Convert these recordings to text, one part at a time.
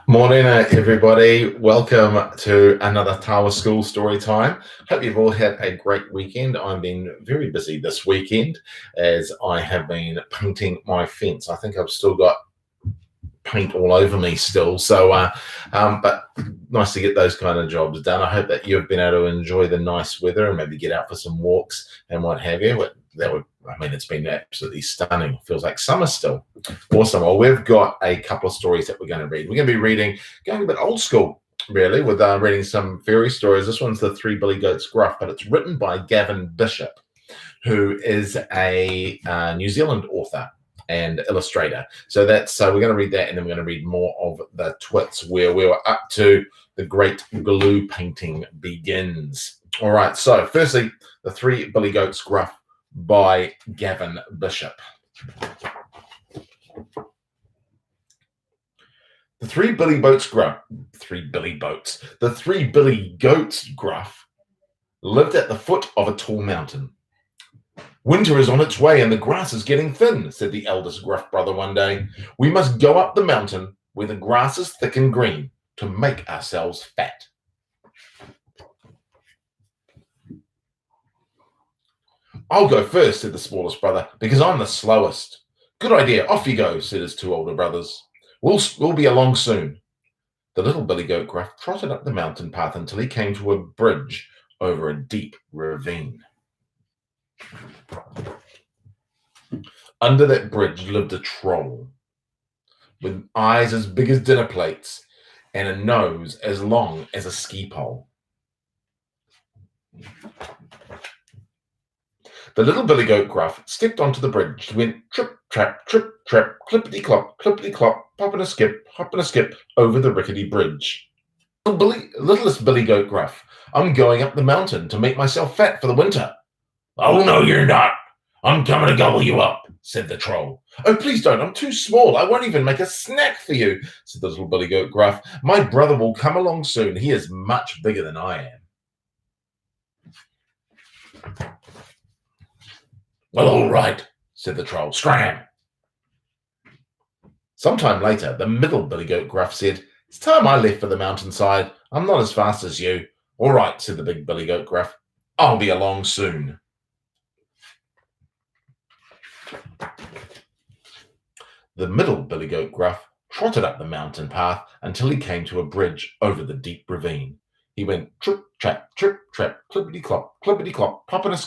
Morning, everybody. Welcome to another Tawa School Story Time. Hope you've all had a great weekend. I've been very busy this weekend as I have been painting my fence. I think I've still got paint all over me still. But nice to get those kind of jobs done. I hope that you've been able to enjoy the nice weather and maybe get out for some walks and what have you. It's been absolutely stunning. Feels like summer still. Awesome. Well, we've got a couple of stories that we're going to read. We're going to be going a bit old school, really, with reading some fairy stories. This one's the Three Billy Goats Gruff, but it's written by Gavin Bishop, who is a New Zealand author and illustrator. So we're going to read that, and then we're going to read more of the Twits, where we were up to the great glue painting begins. All right. So firstly, the Three Billy Goats Gruff by Gavin Bishop. The Three Billy Goats Gruff lived at the foot of a tall mountain. "Winter is on its way and the grass is getting thin," said the eldest Gruff brother one day. "We must go up the mountain where the grass is thick and green to make ourselves fat." "I'll go first," said the smallest brother, "because I'm the slowest." "Good idea, off you go," said his two older brothers. We'll be along soon." The little Billy Goat Gruff trotted up the mountain path until he came to a bridge over a deep ravine. Under that bridge lived a troll with eyes as big as dinner plates and a nose as long as a ski pole. The little Billy Goat Gruff stepped onto the bridge, went trip, trap, clippity-clop, hop and a skip over the rickety bridge. "Littlest Billy Goat Gruff, I'm going up the mountain to make myself fat for the winter." "Oh, no, you're not. I'm coming to gobble you up," said the troll. "Oh, please don't. I'm too small. I won't even make a snack for you," said the little Billy Goat Gruff. "My brother will come along soon. He is much bigger than I am." "Well, all right," said the troll. "Scram." Sometime later, the middle Billy Goat Gruff said, "It's time I left for the mountainside. I'm not as fast as you." "All right," said the big Billy Goat Gruff. "I'll be along soon." The middle Billy Goat Gruff trotted up the mountain path until he came to a bridge over the deep ravine. He went trip, trap, clippity-clop, hop and a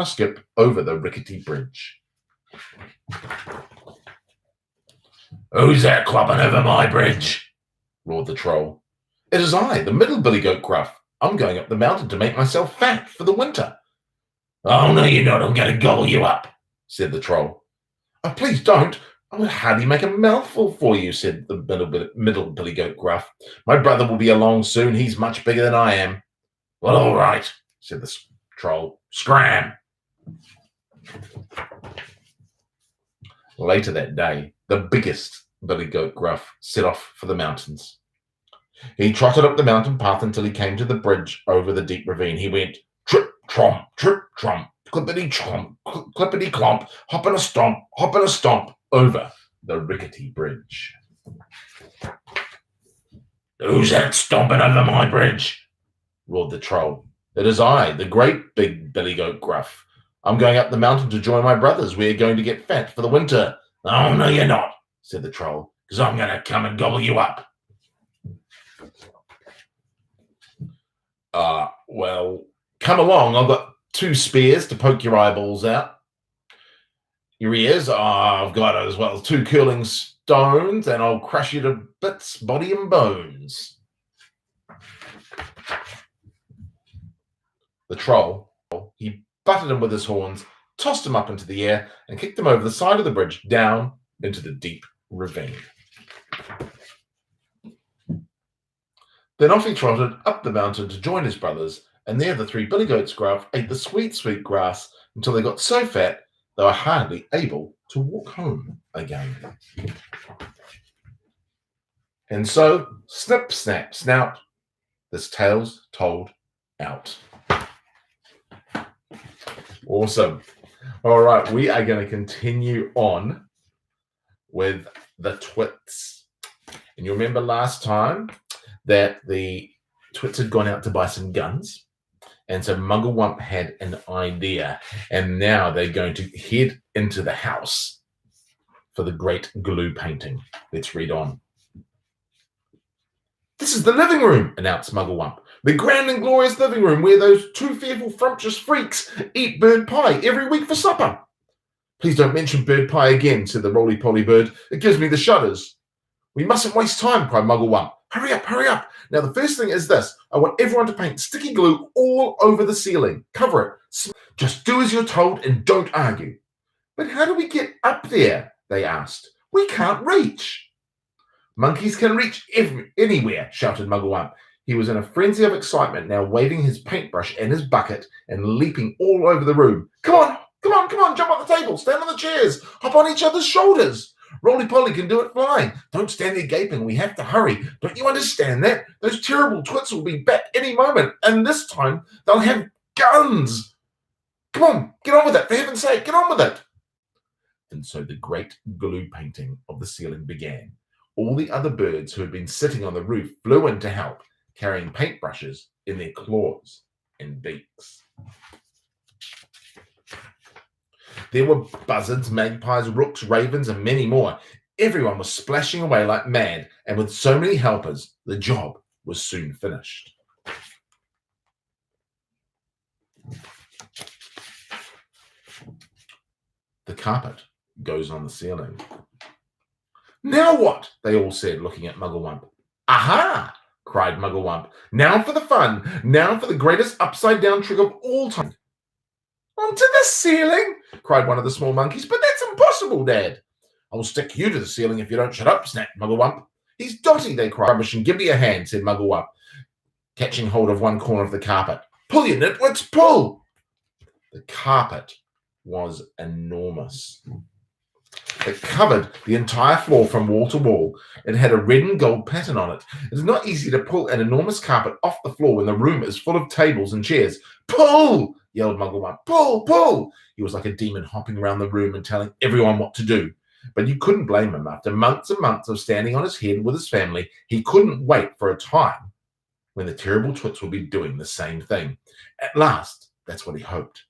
skip over the rickety bridge. "Who's that clopping over my bridge?" roared the troll. "It is I, the middle Billy Goat Gruff. I'm going up the mountain to make myself fat for the winter." "Oh, no, you're not. I'm going to gobble you up," said the troll. "Oh, please don't. I would hardly make a mouthful for you," said the middle Billy Goat Gruff. "My brother will be along soon. He's much bigger than I am." "Well, all right," said the troll. "Scram." Later that day, the biggest Billy Goat Gruff set off for the mountains. He trotted up the mountain path until he came to the bridge over the deep ravine. He went trip, tromp, clippity clomp, hop and a stomp over the rickety bridge. "Who's that stomping over my bridge?" roared the troll. "It is I, the great big Billy Goat Gruff. I'm going up the mountain to join my brothers. We're going to get fat for the winter." "Oh, no, you're not," said the troll, "because I'm going to come and gobble you up." Well, come along. I've got 2 spears to poke your eyeballs out. Your ears, I've got as well as 2 curling stones, and I'll crush you to bits, body and bones. The troll, he butted him with his horns, tossed him up into the air, and kicked him over the side of the bridge down into the deep ravine. Then off he trotted up the mountain to join his brothers, and there the 3 Billy Goats Gruff ate the sweet, sweet grass until they got so fat they were hardly able to walk home again. And so, snip, snap, snout, this tale's told out. Awesome. All right, we are going to continue on with the Twits. And you remember last time that the Twits had gone out to buy some guns? And so Mugglewump had an idea. And now they're going to head into the house for the great glue painting. Let's read on. "This is the living room," announced Mugglewump. "The grand and glorious living room where those two fearful frumptuous freaks eat bird pie every week for supper." "Please don't mention bird pie again," said the roly-poly bird. "It gives me the shudders." "We mustn't waste time," cried Mugglewump. "Hurry up, hurry up. Now the first thing is this. I want everyone to paint sticky glue all over the ceiling. Cover it. Just do as you're told and don't argue." "But how do we get up there?" they asked. "We can't reach." "Monkeys can reach anywhere," shouted Mugglewump. He was in a frenzy of excitement, now waving his paintbrush and his bucket and leaping all over the room. "Come on, come on, come on, jump on the table, stand on the chairs, hop on each other's shoulders. Roly-Poly can do it flying. Don't stand there gaping, we have to hurry. Don't you understand that? Those terrible Twits will be back any moment, and this time they'll have guns. Come on, get on with it, for heaven's sake, get on with it." And so the great glue painting of the ceiling began. All the other birds who had been sitting on the roof flew in to help, carrying paintbrushes in their claws and beaks. There were buzzards, magpies, rooks, ravens, and many more. Everyone was splashing away like mad, and with so many helpers, the job was soon finished. The carpet goes on the ceiling. "Now what?" they all said, looking at Mugglewump. "Aha!" cried Mugglewump. "Now for the fun! Now for the greatest upside-down trick of all time!" "Onto the ceiling?" cried one of the small monkeys. "But that's impossible, Dad." "I'll stick you to the ceiling if you don't shut up," snapped Mugglewump. "He's Dotty," they cried. "Rubbish, and give me a hand," said Mugglewump, catching hold of one corner of the carpet. "Pull, you nitwits, pull!" The carpet was enormous. It covered the entire floor from wall to wall. It had a red and gold pattern on it. It is not easy to pull an enormous carpet off the floor when the room is full of tables and chairs. "Pull!" yelled Mugglewump. "Pull! Pull!" He was like a demon hopping around the room and telling everyone what to do. But you couldn't blame him. After months and months of standing on his head with his family, he couldn't wait for a time when the terrible Twits would be doing the same thing. At last, that's what he hoped.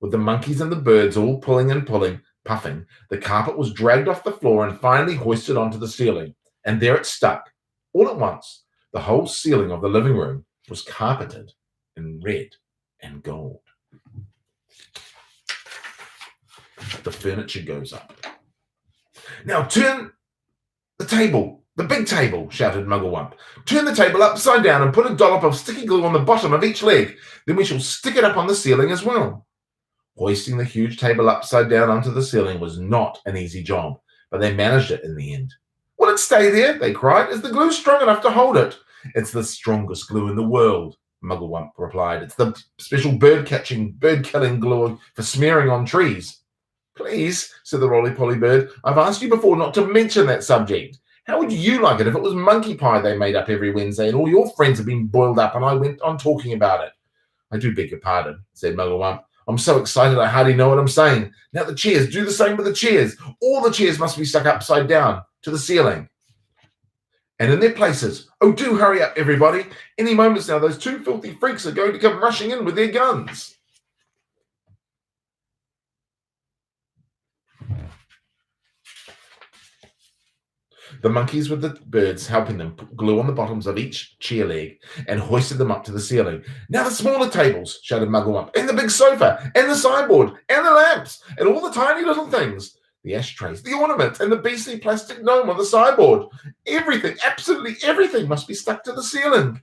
With the monkeys and the birds all pulling and pulling, puffing, the carpet was dragged off the floor and finally hoisted onto the ceiling. And there it stuck. All at once, the whole ceiling of the living room was carpeted in red and gold. The furniture goes up. "Now turn the table, the big table," shouted Mugglewump. "Turn the table upside down and put a dollop of sticky glue on the bottom of each leg. Then we shall stick it up on the ceiling as well." Hoisting the huge table upside down onto the ceiling was not an easy job, but they managed it in the end. "Will it stay there?" they cried. "Is the glue strong enough to hold it?" "It's the strongest glue in the world," Mugglewump replied. "It's the special bird-killing glue for smearing on trees." "Please," said the roly-poly bird, "I've asked you before not to mention that subject. How would you like it if it was monkey pie they made up every Wednesday and all your friends had been boiled up and I went on talking about it?" "I do beg your pardon," said Mugglewump. "I'm so excited I hardly know what I'm saying. Now the chairs, do the same with the chairs. All the chairs must be stuck upside down to the ceiling and in their places. Oh, do hurry up, everybody. Any moments now, those two filthy freaks are going to come rushing in with their guns." The monkeys with the birds helping them put glue on the bottoms of each chair leg and hoisted them up to the ceiling. "Now the smaller tables," shouted Mugglewump, "and the big sofa, and the sideboard, and the lamps, and all the tiny little things. The ashtrays, the ornaments, and the beastly plastic gnome on the sideboard. Everything, absolutely everything must be stuck to the ceiling."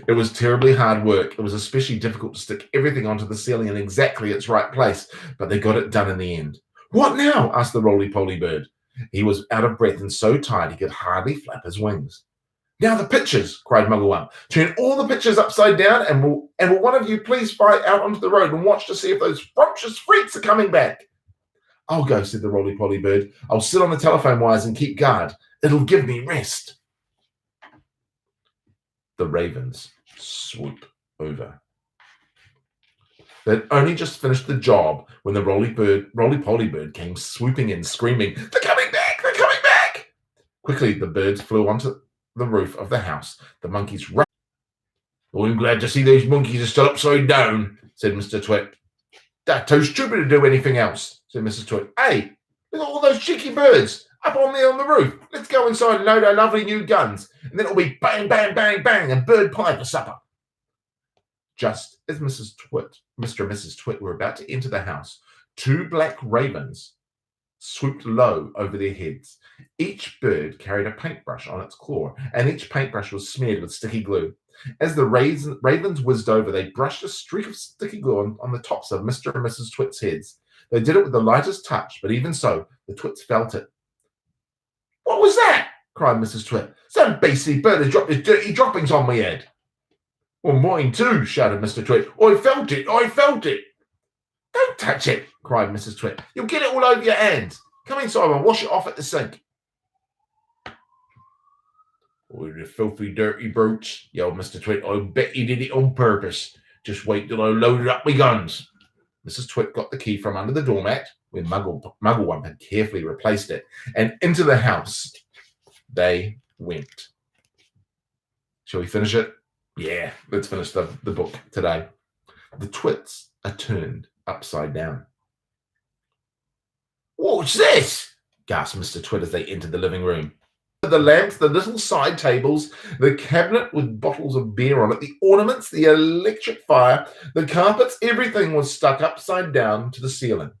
It was terribly hard work. It was especially difficult to stick everything onto the ceiling in exactly its right place, but they got it done in the end. "What now?" asked the roly-poly bird. He was out of breath and so tired he could hardly flap his wings. "Now the pictures," cried Mugglewump. "Turn all the pictures upside down, and will one of you please fly out onto the road and watch to see if those frumpious freaks are coming back?" "I'll go," said the roly-poly bird. "I'll sit on the telephone wires and keep guard. It'll give me rest." The ravens swoop over. They'd only just finished the job when the roly-poly bird came swooping in, screaming, "They're coming back! They're coming back!" Quickly, the birds flew onto the roof of the house. The monkeys rushed. "Oh, I'm glad to see those monkeys are still upside down," said Mr. Twit. "That's too stupid to do anything else," said Mrs. Twit. "Hey, look at all those cheeky birds up on there on the roof. Let's go inside and load our lovely new guns, and then it'll be bang, bang, bang, bang, and bird pie for supper." Just as Mr. and Mrs. Twit were about to enter the house, two black ravens swooped low over their heads. Each bird carried a paintbrush on its claw, and each paintbrush was smeared with sticky glue. As the ravens whizzed over, they brushed a streak of sticky glue on the tops of Mr. and Mrs. Twit's heads. They did it with the lightest touch, but even so, the Twits felt it. "What was that?" cried Mrs. Twit. "Some beastly bird has dropped his dirty droppings on my head." "Well, mine too," shouted Mr. Twit. "I felt it, I felt it." "Don't touch it," cried Mrs. Twit. "You'll get it all over your hands. Come inside and wash it off at the sink." "Oh, the filthy, dirty brutes," yelled Mr. Twit. "I bet he did it on purpose. Just wait till I loaded up my guns." Mrs. Twit got the key from under the doormat, where Mugglewump had carefully replaced it, and into the house they went. Shall we finish it? Yeah, let's finish the book today. The Twits are turned upside down. "What's this?" gasped Mr. Twit as they entered the living room. The lamps, the little side tables, the cabinet with bottles of beer on it, the ornaments, the electric fire, the carpets, everything was stuck upside down to the ceiling.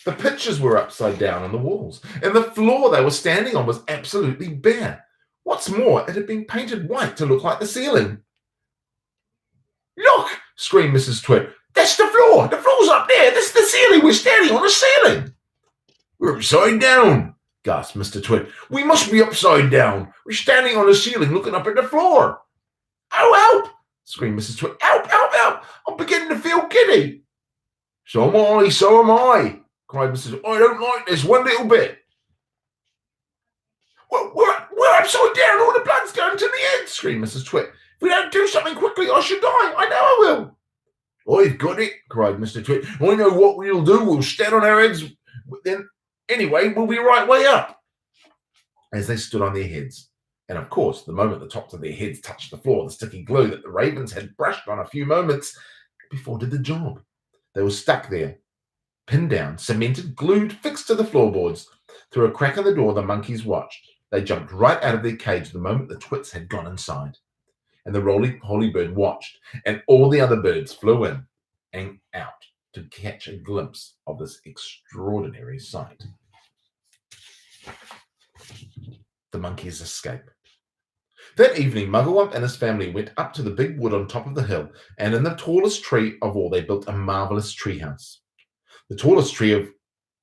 The pictures were upside down on the walls, and the floor they were standing on was absolutely bare. What's more, it had been painted white to look like the ceiling. "Look!" screamed Mrs. Twit. "That's the floor! The floor's up there! This is the ceiling! We're standing on the ceiling!" "We're upside down!" gasped Mr. Twit. "We must be upside down! We're standing on the ceiling looking up at the floor!" "Oh, help!" screamed Mrs. Twit. "Help, help, help! I'm beginning to feel giddy." So am I, cried Mrs. Twit. "I don't like this one little bit." We're upside down! All the blood's going to the head!" screamed Mrs. Twit. "If we don't do something quickly, I shall die! I know I will!" "I've got it," cried Mr. Twit. "I know what we'll do. We'll stand on our heads. Then, anyway, we'll be right way up." As they stood on their heads, and of course, the moment the tops of their heads touched the floor, the sticky glue that the ravens had brushed on a few moments before did the job. They were stuck there, pinned down, cemented, glued, fixed to the floorboards. Through a crack in the door, the monkeys watched. They jumped right out of their cage the moment the Twits had gone inside. And the roly-poly bird watched, and all the other birds flew in and out to catch a glimpse of this extraordinary sight. The monkeys escape. That evening, Mugglewump and his family went up to the big wood on top of the hill, and in the tallest tree of all, they built a marvelous treehouse. The tallest tree of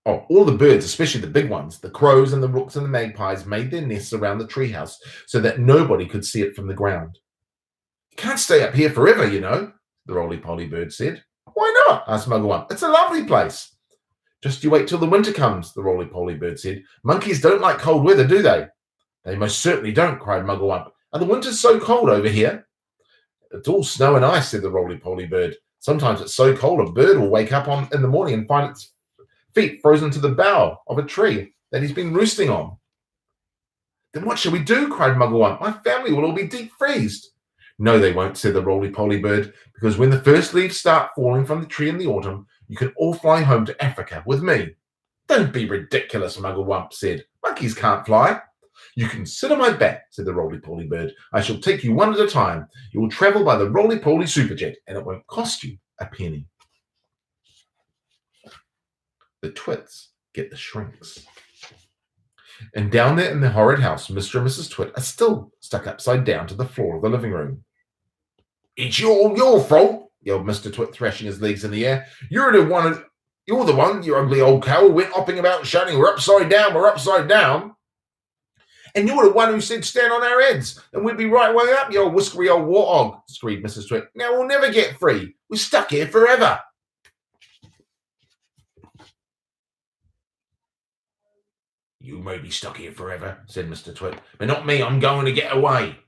all the birds, especially the big ones, the crows and the rooks and the magpies, made their nests around the treehouse so that nobody could see it from the ground. "You can't stay up here forever, you know," the roly-poly bird said. "Why not?" asked Mugglewump. "It's a lovely place." "Just you wait till the winter comes," the roly-poly bird said. "Monkeys don't like cold weather, do they?" "They most certainly don't," cried Mugglewump. "Are the winters so cold over here?" "It's all snow and ice," said the roly-poly bird. "Sometimes it's so cold a bird will wake up in the morning and find its feet frozen to the bough of a tree that he's been roosting on." "Then what shall we do?" cried Mugglewump. "My family will all be deep freezed." "No, they won't," said the roly-poly bird, "because when the first leaves start falling from the tree in the autumn, you can all fly home to Africa with me." "Don't be ridiculous," Mugglewump said. "Monkeys can't fly." "You can sit on my back," said the roly-poly bird. "I shall take you one at a time. You will travel by the roly-poly superjet, and it won't cost you a penny." The Twits get the shrinks. And down there in the horrid house, Mr. and Mrs. Twit are still stuck upside down to the floor of the living room. "It's your fault," yelled Mr. Twit, thrashing his legs in the air. You're the one, you ugly old cow, who went hopping about shouting, we're upside down, we're upside down. And you're the one who said stand on our heads, and we'd be right way up, you old whiskery old warthog," screamed Mrs. Twit. "Now we'll never get free. We're stuck here forever." "You may be stuck here forever," said Mr. Twit, "but not me. I'm going to get away."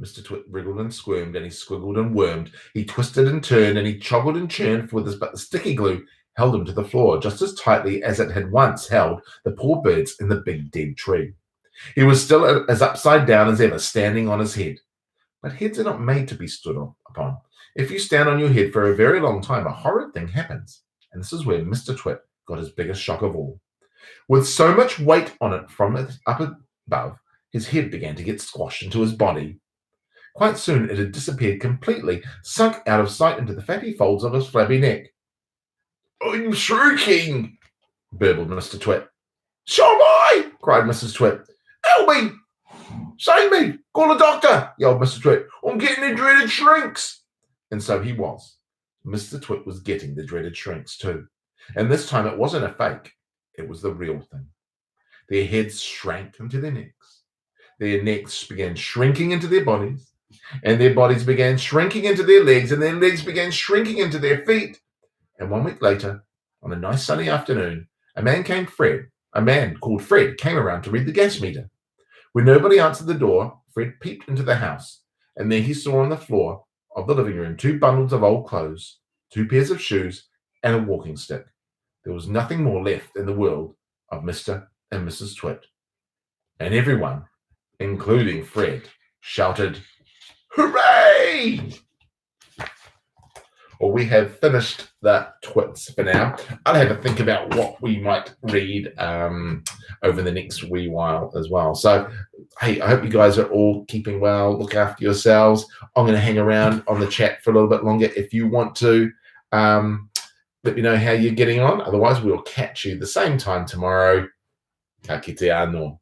Mr. Twit wriggled and squirmed, and he squiggled and wormed. He twisted and turned, and he choggled and churned with his, but the sticky glue held him to the floor just as tightly as it had once held the poor birds in the big dead tree. He was still as upside down as ever, standing on his head. But heads are not made to be stood upon. If you stand on your head for a very long time, a horrid thing happens. And this is where Mr. Twit got his biggest shock of all. With so much weight on it from up above, his head began to get squashed into his body. Quite soon it had disappeared completely, sunk out of sight into the fatty folds of his flabby neck. "I'm shrieking," burbled Mr. Twit. "So am I!" cried Mrs. Twit. "Help me! Save me! Call a doctor!" yelled Mr. Twit. "I'm getting the dreaded shrinks." And so he was. Mr. Twit was getting the dreaded shrinks too. And this time it wasn't a fake. It was the real thing. Their heads shrank into their necks. Their necks began shrinking into their bodies. And their bodies began shrinking into their legs. And their legs began shrinking into their feet. And 1 week later, on a nice sunny afternoon, a man called Fred came around to read the gas meter. When nobody answered the door, Fred peeped into the house, and there he saw on the floor of the living room 2 bundles of old clothes, 2 pairs of shoes, and a walking stick. There was nothing more left in the world of Mr. and Mrs. Twit. And everyone, including Fred, shouted, "Hooray!" Well, we have finished the Twits for now. I'll have a think about what we might read over the next wee while as well. So, hey, I hope you guys are all keeping well. Look after yourselves. I'm going to hang around on the chat for a little bit longer if you want to. Let me know how you're getting on. Otherwise, we'll catch you the same time tomorrow. Ka kite anō.